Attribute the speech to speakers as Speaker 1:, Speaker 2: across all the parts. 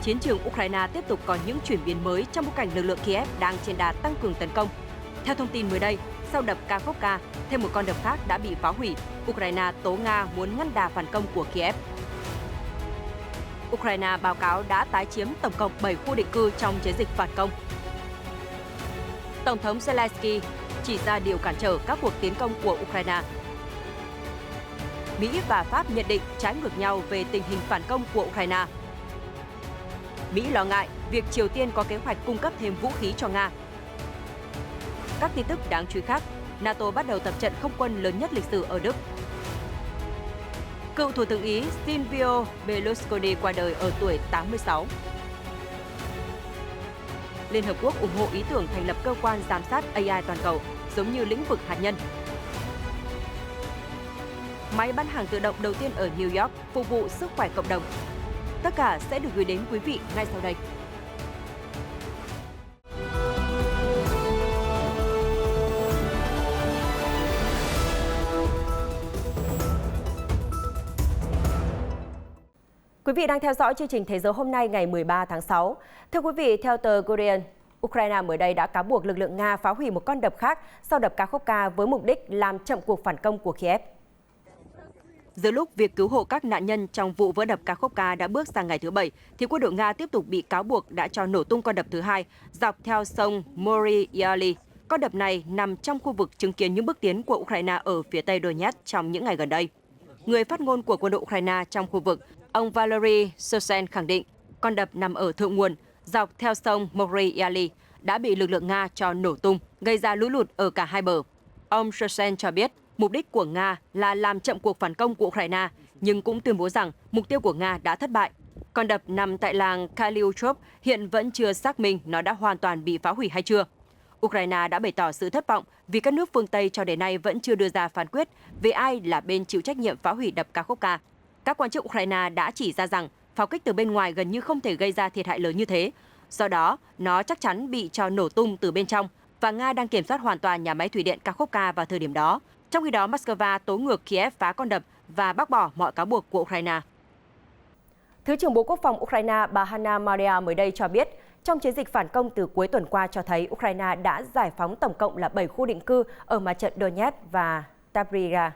Speaker 1: chiến trường Ukraine tiếp tục có những chuyển biến mới trong bối cảnh lực lượng Kiev đang trên đà tăng cường tấn công. Theo thông tin mới đây, sau đập Kakhovka, thêm một con đập khác đã bị phá hủy. Ukraine tố Nga muốn ngăn đà phản công của Kiev. Ukraine báo cáo đã tái chiếm tổng cộng 7 khu định cư trong chiến dịch phản công. Tổng thống Zelensky chỉ ra điều cản trở các cuộc tiến công của Ukraine. Mỹ và Pháp nhận định trái ngược nhau về tình hình phản công của Ukraine. Mỹ lo ngại việc Triều Tiên có kế hoạch cung cấp thêm vũ khí cho Nga. Các tin tức đáng chú ý khác, NATO bắt đầu tập trận không quân lớn nhất lịch sử ở Đức. Cựu Thủ tướng Ý Silvio Berlusconi qua đời ở tuổi 86. Liên Hợp Quốc ủng hộ ý tưởng thành lập cơ quan giám sát AI toàn cầu, giống như lĩnh vực hạt nhân. Máy bán hàng tự động đầu tiên ở New York phục vụ sức khỏe cộng đồng. Tất cả sẽ được gửi đến quý vị ngay sau đây. Quý vị đang theo dõi chương trình Thế giới hôm nay ngày 13 tháng 6. Thưa quý vị, theo tờ Guardian, Ukraine mới đây đã cáo buộc lực lượng Nga phá hủy một con đập khác sau đập Kakhovka với mục đích làm chậm cuộc phản công của Kiev. Giữa lúc việc cứu hộ các nạn nhân trong vụ vỡ đập Kakhovka đã bước sang ngày thứ 7, thì quân đội Nga tiếp tục bị cáo buộc đã cho nổ tung con đập thứ hai dọc theo sông Mori Yaly. Con đập này nằm trong khu vực chứng kiến những bước tiến của Ukraine ở phía tây Donetsk trong những ngày gần đây. Người phát ngôn của quân đội Ukraine trong khu vực, ông Valery Sosen khẳng định con đập nằm ở thượng nguồn, dọc theo sông Mori Yaly đã bị lực lượng Nga cho nổ tung, gây ra lũ lụt ở cả hai bờ. Ông Sosen cho biết mục đích của Nga là làm chậm cuộc phản công của Ukraine, nhưng cũng tuyên bố rằng mục tiêu của Nga đã thất bại. Con đập nằm tại làng Kaliuchov hiện vẫn chưa xác minh nó đã hoàn toàn bị phá hủy hay chưa. Ukraine đã bày tỏ sự thất vọng vì các nước phương Tây cho đến nay vẫn chưa đưa ra phán quyết về ai là bên chịu trách nhiệm phá hủy đập Kakhovka. Các quan chức Ukraine đã chỉ ra rằng pháo kích từ bên ngoài gần như không thể gây ra thiệt hại lớn như thế. Do đó, nó chắc chắn bị cho nổ tung từ bên trong và Nga đang kiểm soát hoàn toàn nhà máy thủy điện Kakhovka vào thời điểm đó. Trong khi đó, Moscow tố ngược Kiev phá con đập và bác bỏ mọi cáo buộc của Ukraine. Thứ trưởng Bộ Quốc phòng Ukraine bà Hanna Maria mới đây cho biết, trong chiến dịch phản công từ cuối tuần qua cho thấy Ukraine đã giải phóng tổng cộng là 7 khu định cư ở mặt trận Donetsk và Tabriga.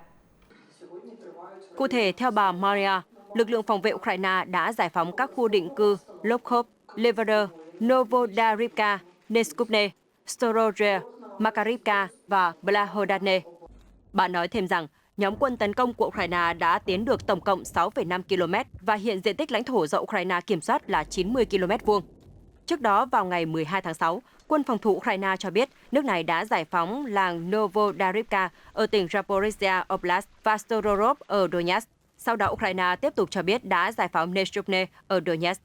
Speaker 1: Cụ thể, theo bà Maria, lực lượng phòng vệ Ukraine đã giải phóng các khu định cư Lokhov, Levoder, Novodarivka, Neskupne, Storozhe, Makarivka và Blahodane. Bà nói thêm rằng, nhóm quân tấn công của Ukraine đã tiến được tổng cộng 6,5 km và hiện diện tích lãnh thổ do Ukraine kiểm soát là 90 km². Trước đó, vào ngày 12 tháng 6, quân phòng thủ Ukraine cho biết nước này đã giải phóng làng Novodarivka ở tỉnh Zaporizhia Oblast và Stororov ở Donetsk. Sau đó, Ukraine tiếp tục cho biết đã giải phóng Neskupne ở Donetsk.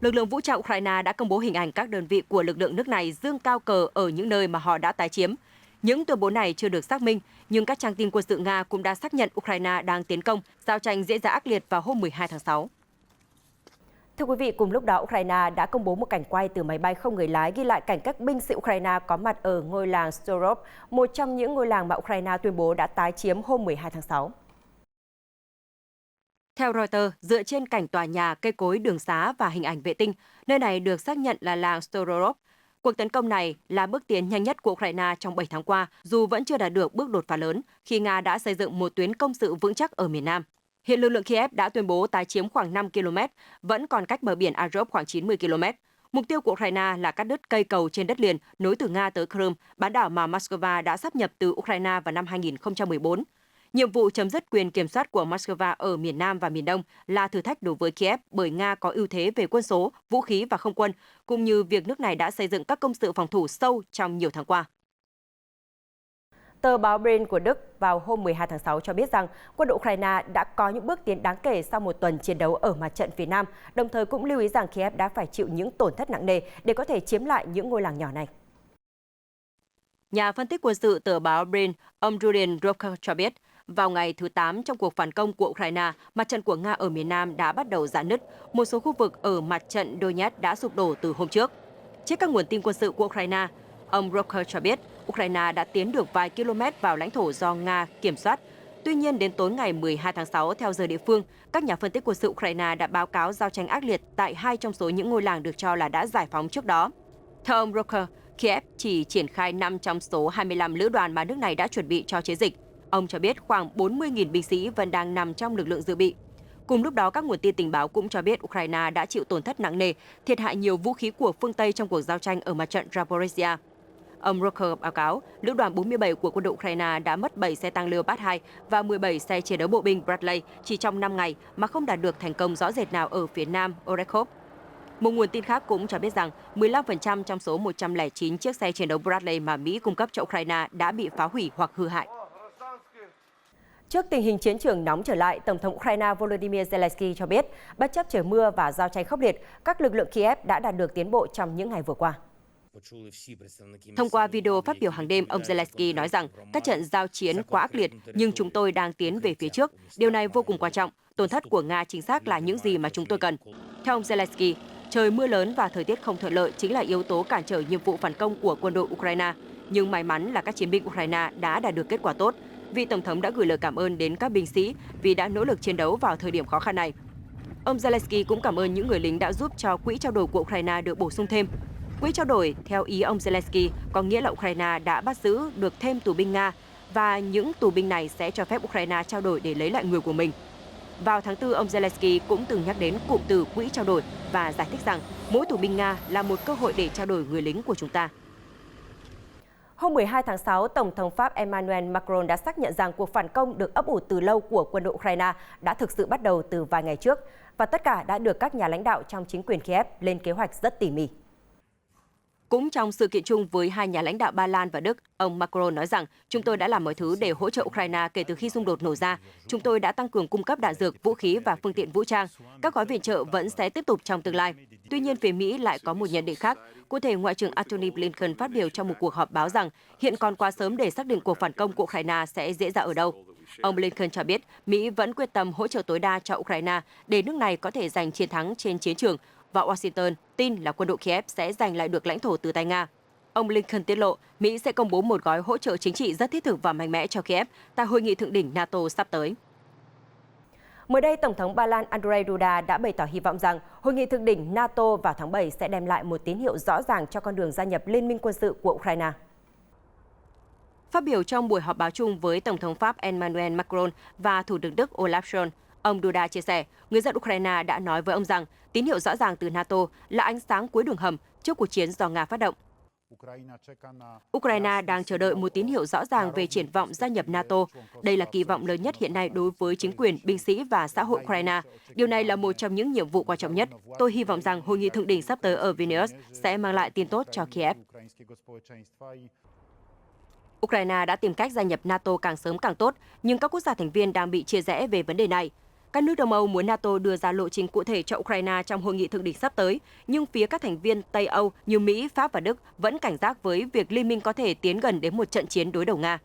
Speaker 1: Lực lượng vũ trang Ukraine đã công bố hình ảnh các đơn vị của lực lượng nước này giương cao cờ ở những nơi mà họ đã tái chiếm. Những tuyên bố này chưa được xác minh, nhưng các trang tin quân sự Nga cũng đã xác nhận Ukraine đang tiến công, giao tranh diễn ra ác liệt vào hôm 12 tháng 6. Thưa quý vị, cùng lúc đó Ukraine đã công bố một cảnh quay từ máy bay không người lái ghi lại cảnh các binh sĩ Ukraine có mặt ở ngôi làng Storov, một trong những ngôi làng mà Ukraine tuyên bố đã tái chiếm hôm 12 tháng 6. Theo Reuters, dựa trên cảnh tòa nhà, cây cối, đường xá và hình ảnh vệ tinh, nơi này được xác nhận là làng Stororov. Cuộc tấn công này là bước tiến nhanh nhất của Ukraine trong 7 tháng qua, dù vẫn chưa đạt được bước đột phá lớn khi Nga đã xây dựng một tuyến công sự vững chắc ở miền Nam. Hiện lực lượng Kiev đã tuyên bố tái chiếm khoảng 5 km, vẫn còn cách bờ biển Azov khoảng 90 km. Mục tiêu của Ukraine là cắt đứt cây cầu trên đất liền nối từ Nga tới Crimea, bán đảo mà Moscow đã sáp nhập từ Ukraine vào năm 2014. Nhiệm vụ chấm dứt quyền kiểm soát của Moscow ở miền Nam và miền Đông là thử thách đối với Kiev bởi Nga có ưu thế về quân số, vũ khí và không quân, cũng như việc nước này đã xây dựng các công sự phòng thủ sâu trong nhiều tháng qua. Tờ báo Bild của Đức vào hôm 12 tháng 6 cho biết rằng quân đội Ukraine đã có những bước tiến đáng kể sau một tuần chiến đấu ở mặt trận phía Nam, đồng thời cũng lưu ý rằng Kiev đã phải chịu những tổn thất nặng nề để có thể chiếm lại những ngôi làng nhỏ này. Nhà phân tích quân sự tờ báo Bild, ông Julian Rocker cho biết, vào ngày thứ 8 trong cuộc phản công của Ukraine, mặt trận của Nga ở miền Nam đã bắt đầu rạn nứt. Một số khu vực ở mặt trận Donetsk đã sụp đổ từ hôm trước. Trước các nguồn tin quân sự của Ukraine, ông Rocker cho biết Ukraine đã tiến được vài km vào lãnh thổ do Nga kiểm soát. Tuy nhiên, đến tối ngày 12 tháng 6, theo giờ địa phương, các nhà phân tích quân sự Ukraine đã báo cáo giao tranh ác liệt tại 2 trong số những ngôi làng được cho là đã giải phóng trước đó. Theo ông Roker, Kiev chỉ triển khai 5 trong số 25 lữ đoàn mà nước này đã chuẩn bị cho chiến dịch. Ông cho biết khoảng 40.000 binh sĩ vẫn đang nằm trong lực lượng dự bị. Cùng lúc đó, các nguồn tin tình báo cũng cho biết Ukraine đã chịu tổn thất nặng nề, thiệt hại nhiều vũ khí của phương Tây trong cuộc giao tranh ở mặt trận Zaporizhia. Ông Roker báo cáo, lữ đoàn 47 của quân đội Ukraine đã mất 7 xe tăng Leopard 2 và 17 xe chiến đấu bộ binh Bradley chỉ trong 5 ngày mà không đạt được thành công rõ rệt nào ở phía nam Orekhov. Một nguồn tin khác cũng cho biết rằng 15% trong số 109 chiếc xe chiến đấu Bradley mà Mỹ cung cấp cho Ukraine đã bị phá hủy hoặc hư hại. Trước tình hình chiến trường nóng trở lại, Tổng thống Ukraine Volodymyr Zelensky cho biết, bất chấp trời mưa và giao tranh khốc liệt, các lực lượng Kiev đã đạt được tiến bộ trong những ngày vừa qua. Thông qua video phát biểu hàng đêm, ông Zelensky nói rằng các trận giao chiến quá ác liệt, nhưng chúng tôi đang tiến về phía trước. Điều này vô cùng quan trọng. Tổn thất của Nga chính xác là những gì mà chúng tôi cần. Theo ông Zelensky, trời mưa lớn và thời tiết không thuận lợi chính là yếu tố cản trở nhiệm vụ phản công của quân đội Ukraine. Nhưng may mắn là các chiến binh Ukraine đã đạt được kết quả tốt. Vị Tổng thống đã gửi lời cảm ơn đến các binh sĩ vì đã nỗ lực chiến đấu vào thời điểm khó khăn này. Ông Zelensky cũng cảm ơn những người lính đã giúp cho quỹ trao đổi của Ukraine được bổ sung thêm. Quỹ trao đổi, theo ý ông Zelensky, có nghĩa là Ukraine đã bắt giữ được thêm tù binh Nga và những tù binh này sẽ cho phép Ukraine trao đổi để lấy lại người của mình. Vào tháng 4, ông Zelensky cũng từng nhắc đến cụm từ quỹ trao đổi và giải thích rằng mỗi tù binh Nga là một cơ hội để trao đổi người lính của chúng ta. Hôm 12 tháng 6, Tổng thống Pháp Emmanuel Macron đã xác nhận rằng cuộc phản công được ấp ủ từ lâu của quân đội Ukraine đã thực sự bắt đầu từ vài ngày trước, và tất cả đã được các nhà lãnh đạo trong chính quyền Kiev lên kế hoạch rất tỉ mỉ. Cũng trong sự kiện chung với hai nhà lãnh đạo Ba Lan và Đức, ông Macron nói rằng chúng tôi đã làm mọi thứ để hỗ trợ Ukraine kể từ khi xung đột nổ ra. Chúng tôi đã tăng cường cung cấp đạn dược, vũ khí và phương tiện vũ trang. Các gói viện trợ vẫn sẽ tiếp tục trong tương lai. Tuy nhiên, phía Mỹ lại có một nhận định khác. Cụ thể, Ngoại trưởng Antony Blinken phát biểu trong một cuộc họp báo rằng hiện còn quá sớm để xác định cuộc phản công của Ukraine sẽ diễn ra ở đâu. Ông Blinken cho biết Mỹ vẫn quyết tâm hỗ trợ tối đa cho Ukraine để nước này có thể giành chiến thắng trên chiến trường, và Washington tin là quân đội Kiev sẽ giành lại được lãnh thổ từ tay Nga. Ông Blinken tiết lộ Mỹ sẽ công bố một gói hỗ trợ chính trị rất thiết thực và mạnh mẽ cho Kiev tại hội nghị thượng đỉnh NATO sắp tới. Mới đây, Tổng thống Ba Lan Andrzej Duda đã bày tỏ hy vọng rằng hội nghị thượng đỉnh NATO vào tháng 7 sẽ đem lại một tín hiệu rõ ràng cho con đường gia nhập liên minh quân sự của Ukraine. Phát biểu trong buổi họp báo chung với Tổng thống Pháp Emmanuel Macron và Thủ tướng Đức Olaf Scholz, ông Duda chia sẻ, người dân Ukraine đã nói với ông rằng tín hiệu rõ ràng từ NATO là ánh sáng cuối đường hầm trước cuộc chiến do Nga phát động. Ukraine đang chờ đợi một tín hiệu rõ ràng về triển vọng gia nhập NATO. Đây là kỳ vọng lớn nhất hiện nay đối với chính quyền, binh sĩ và xã hội Ukraine. Điều này là một trong những nhiệm vụ quan trọng nhất. Tôi hy vọng rằng hội nghị thượng đỉnh sắp tới ở Vilnius sẽ mang lại tin tốt cho Kiev. Ukraine đã tìm cách gia nhập NATO càng sớm càng tốt, nhưng các quốc gia thành viên đang bị chia rẽ về vấn đề này. Các nước Đông Âu muốn NATO đưa ra lộ trình cụ thể cho Ukraine trong hội nghị thượng đỉnh sắp tới, nhưng phía các thành viên Tây Âu như Mỹ, Pháp và Đức vẫn cảnh giác với việc liên minh có thể tiến gần đến một trận chiến đối đầu Nga.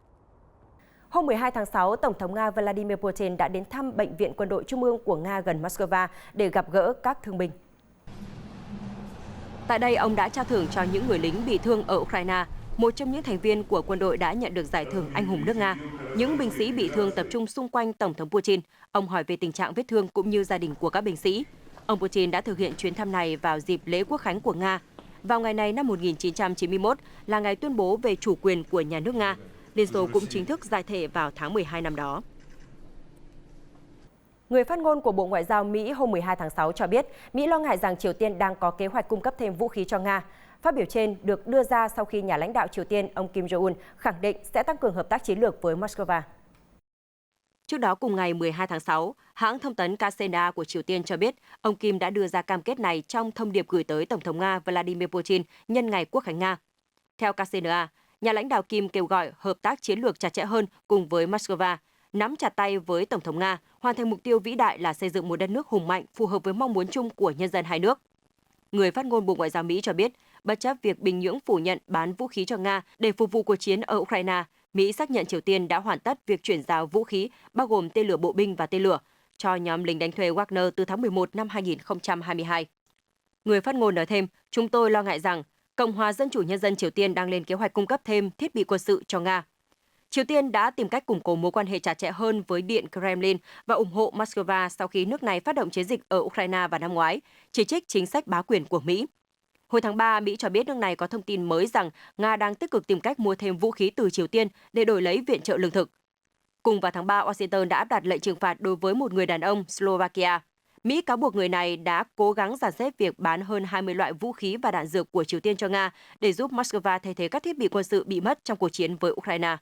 Speaker 1: Hôm 12 tháng 6, Tổng thống Nga Vladimir Putin đã đến thăm Bệnh viện Quân đội Trung ương của Nga gần Moscow để gặp gỡ các thương binh. Tại đây, ông đã trao thưởng cho những người lính bị thương ở Ukraine. Một trong những thành viên của quân đội đã nhận được giải thưởng Anh hùng nước Nga. Những binh sĩ bị thương tập trung xung quanh Tổng thống Putin. Ông hỏi về tình trạng vết thương cũng như gia đình của các binh sĩ. Ông Putin đã thực hiện chuyến thăm này vào dịp lễ quốc khánh của Nga. Vào ngày này năm 1991 là ngày tuyên bố về chủ quyền của nhà nước Nga. Liên Xô cũng chính thức giải thể vào tháng 12 năm đó. Người phát ngôn của Bộ Ngoại giao Mỹ hôm 12 tháng 6 cho biết Mỹ lo ngại rằng Triều Tiên đang có kế hoạch cung cấp thêm vũ khí cho Nga. Phát biểu trên được đưa ra sau khi nhà lãnh đạo Triều Tiên, ông Kim Jong-un, khẳng định sẽ tăng cường hợp tác chiến lược với Moscow. Trước đó, cùng ngày 12 tháng 6, hãng thông tấn KCNA của Triều Tiên cho biết ông Kim đã đưa ra cam kết này trong thông điệp gửi tới Tổng thống Nga Vladimir Putin nhân ngày Quốc khánh Nga. Theo KCNA, nhà lãnh đạo Kim kêu gọi hợp tác chiến lược chặt chẽ hơn cùng với Moscow, nắm chặt tay với Tổng thống Nga, hoàn thành mục tiêu vĩ đại là xây dựng một đất nước hùng mạnh phù hợp với mong muốn chung của nhân dân hai nước. Người phát ngôn Bộ Ngoại giao Mỹ cho biết, bất chấp việc Bình Nhưỡng phủ nhận bán vũ khí cho Nga để phục vụ cuộc chiến ở Ukraine, Mỹ xác nhận Triều Tiên đã hoàn tất việc chuyển giao vũ khí, bao gồm tên lửa bộ binh và tên lửa, cho nhóm lính đánh thuê Wagner từ tháng 11 năm 2022. Người phát ngôn nói thêm, chúng tôi lo ngại rằng Cộng hòa Dân chủ Nhân dân Triều Tiên đang lên kế hoạch cung cấp thêm thiết bị quân sự cho Nga. Triều Tiên đã tìm cách củng cố mối quan hệ chặt chẽ hơn với Điện Kremlin và ủng hộ Moscow sau khi nước này phát động chiến dịch ở Ukraine vào năm ngoái, chỉ trích chính sách bá quyền của Mỹ. Hồi tháng 3, Mỹ cho biết nước này có thông tin mới rằng Nga đang tích cực tìm cách mua thêm vũ khí từ Triều Tiên để đổi lấy viện trợ lương thực. Cùng vào tháng 3, Washington đã áp đặt lệnh trừng phạt đối với một người đàn ông Slovakia. Mỹ cáo buộc người này đã cố gắng dàn xếp việc bán hơn 20 loại vũ khí và đạn dược của Triều Tiên cho Nga để giúp Moscow thay thế các thiết bị quân sự bị mất trong cuộc chiến với Ukraine.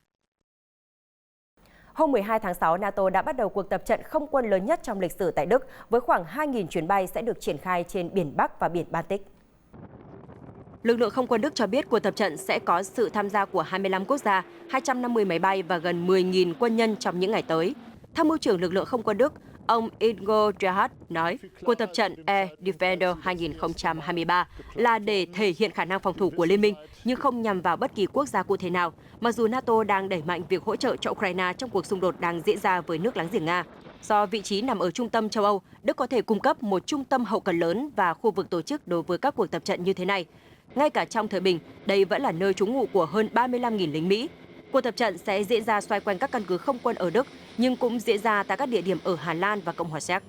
Speaker 1: Hôm 12 tháng 6, NATO đã bắt đầu cuộc tập trận không quân lớn nhất trong lịch sử tại Đức, với khoảng 2.000 chuyến bay sẽ được triển khai trên Biển Bắc và Biển Baltic. Lực lượng không quân Đức cho biết cuộc tập trận sẽ có sự tham gia của 25 quốc gia, 250 máy bay và gần 10.000 quân nhân trong những ngày tới. Tham mưu trưởng lực lượng không quân Đức, ông Ingo Gerhardt nói, cuộc tập trận Air Defender 2023 là để thể hiện khả năng phòng thủ của Liên minh, nhưng không nhằm vào bất kỳ quốc gia cụ thể nào, mặc dù NATO đang đẩy mạnh việc hỗ trợ cho Ukraine trong cuộc xung đột đang diễn ra với nước láng giềng Nga. Do vị trí nằm ở trung tâm châu Âu, Đức có thể cung cấp một trung tâm hậu cần lớn và khu vực tổ chức đối với các cuộc tập trận như thế này. Ngay cả trong thời bình, đây vẫn là nơi trú ngụ của hơn 35.000 lính Mỹ. Cuộc tập trận sẽ diễn ra xoay quanh các căn cứ không quân ở Đức, nhưng cũng diễn ra tại các địa điểm ở Hà Lan và Cộng hòa Séc.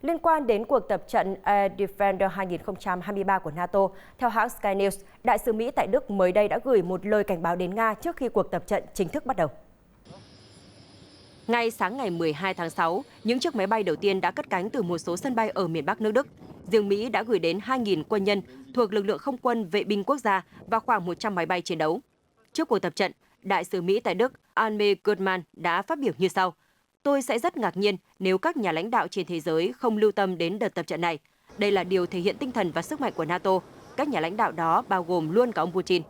Speaker 1: Liên quan đến cuộc tập trận Air Defender 2023 của NATO, theo hãng Sky News, Đại sứ Mỹ tại Đức mới đây đã gửi một lời cảnh báo đến Nga trước khi cuộc tập trận chính thức bắt đầu. Ngay sáng ngày 12 tháng 6, những chiếc máy bay đầu tiên đã cất cánh từ một số sân bay ở miền Bắc nước Đức. Riêng Mỹ đã gửi đến 2.000 quân nhân thuộc lực lượng không quân vệ binh quốc gia và khoảng 100 máy bay chiến đấu. Trước cuộc tập trận, Đại sứ Mỹ tại Đức Anne Goodman đã phát biểu như sau. Tôi sẽ rất ngạc nhiên nếu các nhà lãnh đạo trên thế giới không lưu tâm đến đợt tập trận này. Đây là điều thể hiện tinh thần và sức mạnh của NATO. Các nhà lãnh đạo đó bao gồm luôn cả ông Putin.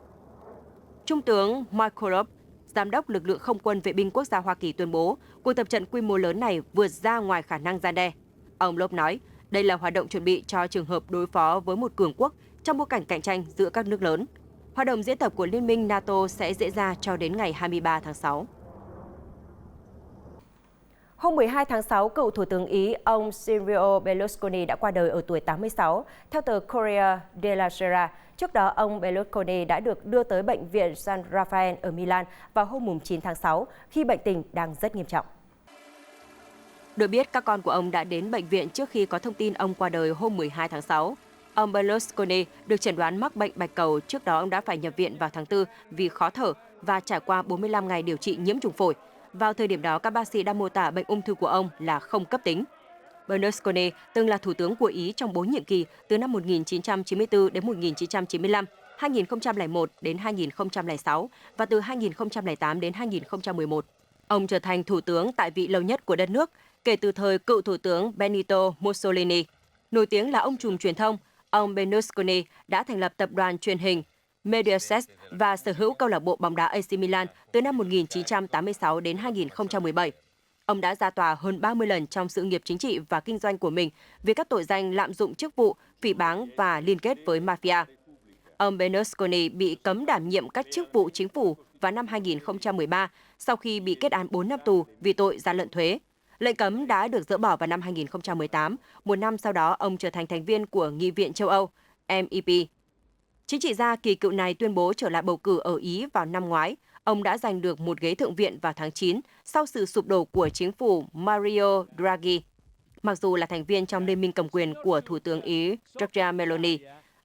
Speaker 1: Trung tướng Michael Robb, Giám đốc lực lượng không quân vệ binh quốc gia Hoa Kỳ tuyên bố cuộc tập trận quy mô lớn này vượt ra ngoài khả năng răn đe. Ông Robb nói, đây là hoạt động chuẩn bị cho trường hợp đối phó với một cường quốc trong bối cảnh cạnh tranh giữa các nước lớn. Hoạt động diễn tập của Liên minh NATO sẽ diễn ra cho đến ngày 23 tháng 6. Hôm 12 tháng 6, cựu Thủ tướng Ý ông Silvio Berlusconi đã qua đời ở tuổi 86, theo tờ Corriere della Sera. Trước đó, ông Berlusconi đã được đưa tới bệnh viện San Rafael ở Milan vào hôm 9 tháng 6, khi bệnh tình đang rất nghiêm trọng. Được biết, các con của ông đã đến bệnh viện trước khi có thông tin ông qua đời hôm 12 tháng 6. Ông Berlusconi được chẩn đoán mắc bệnh bạch cầu, trước đó ông đã phải nhập viện vào tháng 4 vì khó thở và trải qua 45 ngày điều trị nhiễm trùng phổi. Vào thời điểm đó, các bác sĩ đã mô tả bệnh ung thư của ông là không cấp tính. Berlusconi từng là thủ tướng của Ý trong 4 nhiệm kỳ từ năm 1994 đến 1995, 2001 đến 2006 và từ 2008 đến 2011. Ông trở thành thủ tướng tại vị lâu nhất của đất nước kể từ thời cựu thủ tướng Benito Mussolini. Nổi tiếng là ông trùm truyền thông, ông Berlusconi đã thành lập tập đoàn truyền hình Mediaset và sở hữu câu lạc bộ bóng đá AC Milan từ năm 1986 đến 2017. Ông đã ra tòa hơn 30 lần trong sự nghiệp chính trị và kinh doanh của mình vì các tội danh lạm dụng chức vụ, phỉ báng và liên kết với mafia. Ông Berlusconi bị cấm đảm nhiệm các chức vụ chính phủ vào năm 2013 sau khi bị kết án 4 năm tù vì tội gian lận thuế. Lệnh cấm đã được dỡ bỏ vào năm 2018, một năm sau đó ông trở thành thành viên của Nghị viện châu Âu, MEP. Chính trị gia kỳ cựu này tuyên bố trở lại bầu cử ở Ý vào năm ngoái. Ông đã giành được một ghế thượng viện vào tháng 9 sau sự sụp đổ của chính phủ Mario Draghi. Mặc dù là thành viên trong liên minh cầm quyền của Thủ tướng Ý Giorgia Meloni,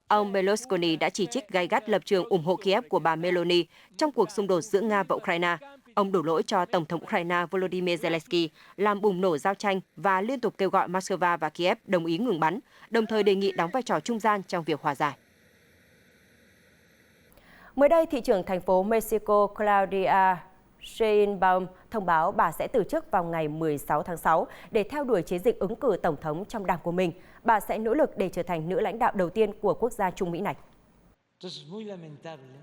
Speaker 1: ông Berlusconi đã chỉ trích gay gắt lập trường ủng hộ Kiev của bà Meloni trong cuộc xung đột giữa Nga và Ukraine. Ông đổ lỗi cho Tổng thống Ukraine Volodymyr Zelensky làm bùng nổ giao tranh và liên tục kêu gọi Moscow và Kiev đồng ý ngừng bắn, đồng thời đề nghị đóng vai trò trung gian trong việc hòa giải. Mới đây, thị trưởng thành phố Mexico Claudia Sheinbaum thông báo bà sẽ từ chức vào ngày 16 tháng 6 để theo đuổi chiến dịch ứng cử tổng thống trong đảng của mình. Bà sẽ nỗ lực để trở thành nữ lãnh đạo đầu tiên của quốc gia Trung Mỹ này.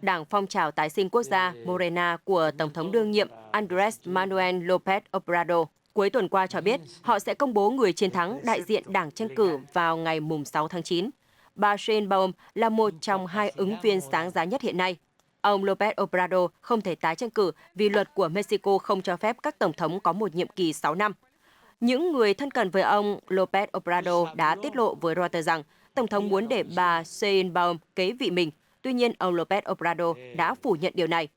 Speaker 1: Đảng Phong trào tái sinh quốc gia Morena của Tổng thống đương nhiệm Andrés Manuel López Obrador cuối tuần qua cho biết họ sẽ công bố người chiến thắng đại diện đảng tranh cử vào ngày 6 tháng 9. Bà Sheinbaum là một trong hai ứng viên sáng giá nhất hiện nay. Ông López Obrador không thể tái tranh cử vì luật của Mexico không cho phép các tổng thống có một nhiệm kỳ 6 năm. Những người thân cận với ông López Obrador đã tiết lộ với Reuters rằng Tổng thống muốn để bà Sheinbaum kế vị mình. Tuy nhiên, ông López Obrador đã phủ nhận điều này.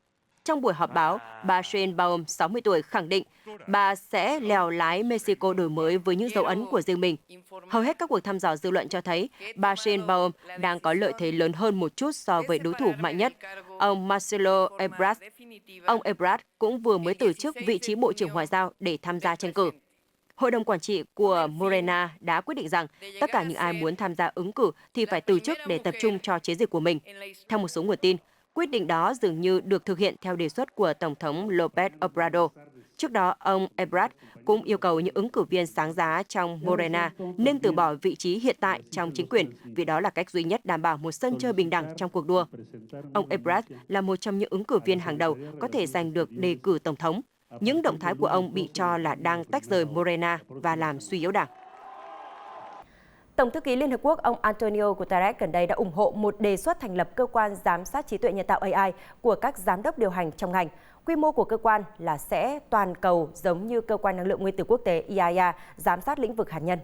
Speaker 1: Trong buổi họp báo, bà Sheinbaum, 60 tuổi, khẳng định bà sẽ lèo lái Mexico đổi mới với những dấu ấn của riêng mình. Hầu hết các cuộc thăm dò dư luận cho thấy bà Sheinbaum đang có lợi thế lớn hơn một chút so với đối thủ mạnh nhất, ông Marcelo Ebrard. Ông Ebrard cũng vừa mới từ chức vị trí Bộ trưởng Ngoại giao để tham gia tranh cử. Hội đồng quản trị của Morena đã quyết định rằng tất cả những ai muốn tham gia ứng cử thì phải từ chức để tập trung cho chiến dịch của mình. Theo một số nguồn tin, quyết định đó dường như được thực hiện theo đề xuất của Tổng thống López Obrador. Trước đó, ông Ebrard cũng yêu cầu những ứng cử viên sáng giá trong Morena nên từ bỏ vị trí hiện tại trong chính quyền, vì đó là cách duy nhất đảm bảo một sân chơi bình đẳng trong cuộc đua. Ông Ebrard là một trong những ứng cử viên hàng đầu có thể giành được đề cử Tổng thống. Những động thái của ông bị cho là đang tách rời Morena và làm suy yếu đảng. Tổng thư ký Liên Hợp Quốc ông Antonio Guterres gần đây đã ủng hộ một đề xuất thành lập cơ quan giám sát trí tuệ nhân tạo AI của các giám đốc điều hành trong ngành. Quy mô của cơ quan là sẽ toàn cầu giống như Cơ quan Năng lượng Nguyên tử Quốc tế IAEA giám sát lĩnh vực hạt nhân.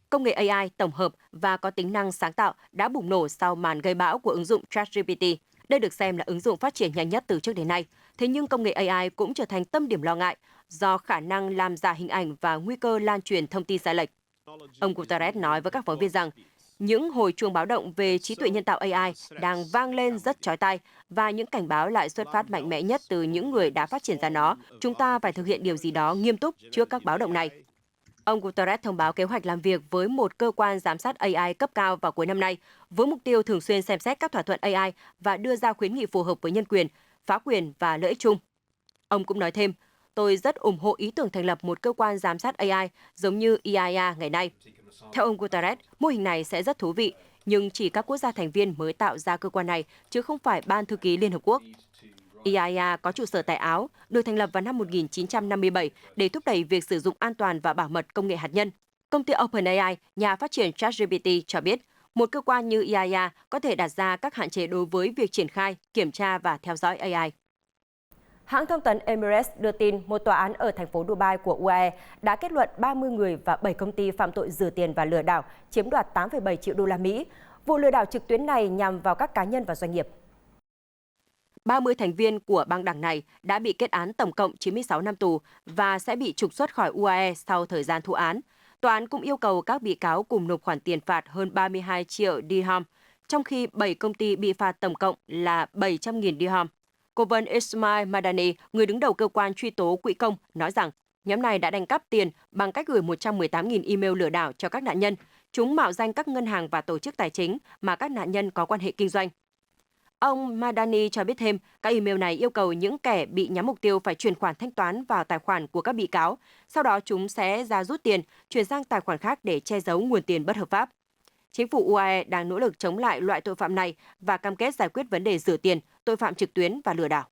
Speaker 1: Công nghệ AI tổng hợp và có tính năng sáng tạo đã bùng nổ sau màn gây bão của ứng dụng ChatGPT. Đây được xem là ứng dụng phát triển nhanh nhất từ trước đến nay. Thế nhưng công nghệ AI cũng trở thành tâm điểm lo ngại do khả năng làm giả hình ảnh và nguy cơ lan truyền thông tin sai lệch. Ông Guterres nói với các phóng viên rằng những hồi chuông báo động về trí tuệ nhân tạo AI đang vang lên rất chói tai và những cảnh báo lại xuất phát mạnh mẽ nhất từ những người đã phát triển ra nó. Chúng ta phải thực hiện điều gì đó nghiêm túc trước các báo động này. Ông Guterres thông báo kế hoạch làm việc với một cơ quan giám sát AI cấp cao vào cuối năm nay, với mục tiêu thường xuyên xem xét các thỏa thuận AI và đưa ra khuyến nghị phù hợp với nhân quyền, phá quyền và lợi ích chung. Ông cũng nói thêm, tôi rất ủng hộ ý tưởng thành lập một cơ quan giám sát AI giống như IAEA ngày nay. Theo ông Guterres, mô hình này sẽ rất thú vị, nhưng chỉ các quốc gia thành viên mới tạo ra cơ quan này, chứ không phải Ban Thư ký Liên Hợp Quốc. IAEA có trụ sở tại Áo, được thành lập vào năm 1957 để thúc đẩy việc sử dụng an toàn và bảo mật công nghệ hạt nhân. Công ty OpenAI, nhà phát triển ChatGPT, cho biết một cơ quan như IAEA có thể đặt ra các hạn chế đối với việc triển khai, kiểm tra và theo dõi AI. Hãng thông tấn Emirates đưa tin một tòa án ở thành phố Dubai của UAE đã kết luận 30 người và 7 công ty phạm tội rửa tiền và lừa đảo, chiếm đoạt 8,7 triệu đô la Mỹ. Vụ lừa đảo trực tuyến này nhằm vào các cá nhân và doanh nghiệp. 30 thành viên của băng đảng này đã bị kết án tổng cộng 96 năm tù và sẽ bị trục xuất khỏi UAE sau thời gian thụ án. Tòa án cũng yêu cầu các bị cáo cùng nộp khoản tiền phạt hơn 32 triệu dirham, trong khi 7 công ty bị phạt tổng cộng là 700.000 dirham. Cố vấn Ismail Madani, người đứng đầu cơ quan truy tố quỹ công, nói rằng nhóm này đã đánh cắp tiền bằng cách gửi 118.000 email lừa đảo cho các nạn nhân. Chúng mạo danh các ngân hàng và tổ chức tài chính mà các nạn nhân có quan hệ kinh doanh. Ông Madani cho biết thêm, các email này yêu cầu những kẻ bị nhắm mục tiêu phải chuyển khoản thanh toán vào tài khoản của các bị cáo. Sau đó chúng sẽ ra rút tiền, chuyển sang tài khoản khác để che giấu nguồn tiền bất hợp pháp. Chính phủ UAE đang nỗ lực chống lại loại tội phạm này và cam kết giải quyết vấn đề rửa tiền, tội phạm trực tuyến và lừa đảo.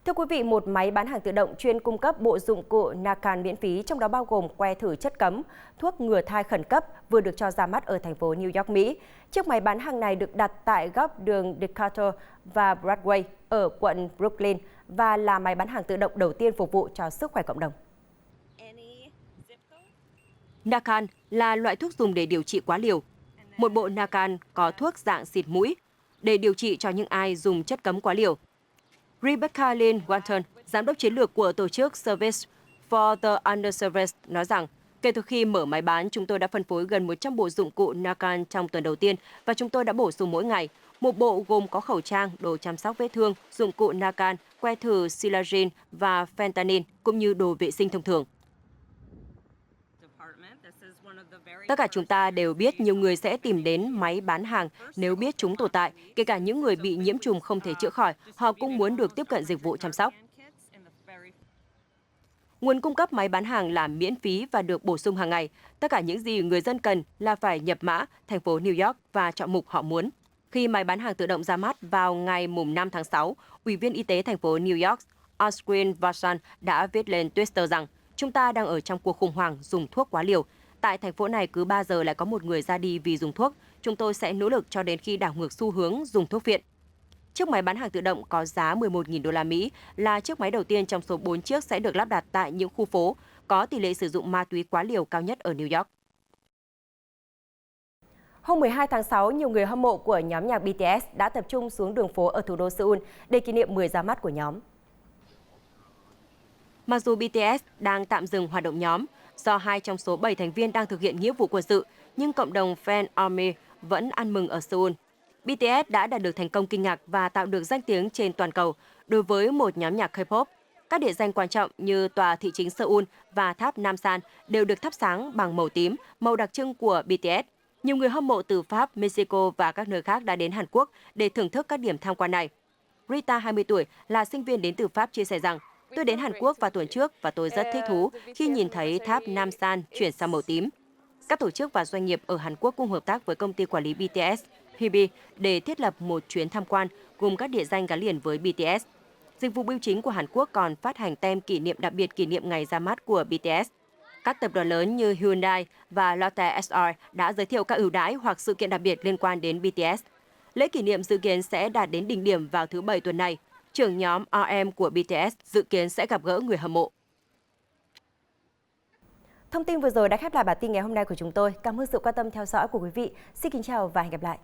Speaker 1: Thưa quý vị, một máy bán hàng tự động chuyên cung cấp bộ dụng cụ Narcan miễn phí, trong đó bao gồm que thử chất cấm, thuốc ngừa thai khẩn cấp, vừa được cho ra mắt ở thành phố New York, Mỹ. Chiếc máy bán hàng này được đặt tại góc đường Decatur và Broadway ở quận Brooklyn và là máy bán hàng tự động đầu tiên phục vụ cho sức khỏe cộng đồng. Narcan là loại thuốc dùng để điều trị quá liều. Một bộ Narcan có thuốc dạng xịt mũi để điều trị cho những ai dùng chất cấm quá liều. Rebecca Lynn Walton, giám đốc chiến lược của tổ chức Service for the Underserved, nói rằng kể từ khi mở máy bán, chúng tôi đã phân phối gần 100 bộ dụng cụ Narcan trong tuần đầu tiên và chúng tôi đã bổ sung mỗi ngày. Một bộ gồm có khẩu trang, đồ chăm sóc vết thương, dụng cụ Narcan, que thử Silazine và fentanyl, cũng như đồ vệ sinh thông thường. Tất cả chúng ta đều biết nhiều người sẽ tìm đến máy bán hàng nếu biết chúng tồn tại, kể cả những người bị nhiễm trùng không thể chữa khỏi, họ cũng muốn được tiếp cận dịch vụ chăm sóc. Nguồn cung cấp máy bán hàng là miễn phí và được bổ sung hàng ngày. Tất cả những gì người dân cần là phải nhập mã thành phố New York và chọn mục họ muốn. Khi máy bán hàng tự động ra mắt vào ngày 5 tháng 6, Ủy viên Y tế thành phố New York, Ashwin Vasan đã viết lên Twitter rằng chúng ta đang ở trong cuộc khủng hoảng dùng thuốc quá liều. Tại thành phố này cứ 3 giờ lại có một người ra đi vì dùng thuốc. Chúng tôi sẽ nỗ lực cho đến khi đảo ngược xu hướng dùng thuốc viện. Chiếc máy bán hàng tự động có giá 11.000 đô la Mỹ là chiếc máy đầu tiên trong số 4 chiếc sẽ được lắp đặt tại những khu phố có tỷ lệ sử dụng ma túy quá liều cao nhất ở New York. Hôm 12 tháng 6, nhiều người hâm mộ của nhóm nhạc BTS đã tập trung xuống đường phố ở thủ đô Seoul để kỷ niệm 10 ra mắt của nhóm. Mặc dù BTS đang tạm dừng hoạt động nhóm do 2 trong số 7 thành viên đang thực hiện nghĩa vụ quân sự, nhưng cộng đồng Fan Army vẫn ăn mừng ở Seoul. BTS đã đạt được thành công kinh ngạc và tạo được danh tiếng trên toàn cầu đối với một nhóm nhạc K-pop. Các địa danh quan trọng như tòa thị chính Seoul và tháp Namsan đều được thắp sáng bằng màu tím, màu đặc trưng của BTS. Nhiều người hâm mộ từ Pháp, Mexico và các nơi khác đã đến Hàn Quốc để thưởng thức các điểm tham quan này. Rita, 20 tuổi, là sinh viên đến từ Pháp, chia sẻ rằng: "Tôi đến Hàn Quốc vào tuần trước và tôi rất thích thú khi nhìn thấy tháp Namsan chuyển sang màu tím." Các tổ chức và doanh nghiệp ở Hàn Quốc cũng hợp tác với công ty quản lý BTS, HYBE, để thiết lập một chuyến tham quan gồm các địa danh gắn liền với BTS. Dịch vụ bưu chính của Hàn Quốc còn phát hành tem kỷ niệm đặc biệt kỷ niệm ngày ra mắt của BTS. Các tập đoàn lớn như Hyundai và Lotte SR đã giới thiệu các ưu đãi hoặc sự kiện đặc biệt liên quan đến BTS. Lễ kỷ niệm dự kiến sẽ đạt đến đỉnh điểm vào thứ Bảy tuần này. Trưởng nhóm RM của BTS dự kiến sẽ gặp gỡ người hâm mộ. Thông tin vừa rồi đã khép lại bản tin ngày hôm nay của chúng tôi. Cảm ơn sự quan tâm theo dõi của quý vị. Xin kính chào và hẹn gặp lại.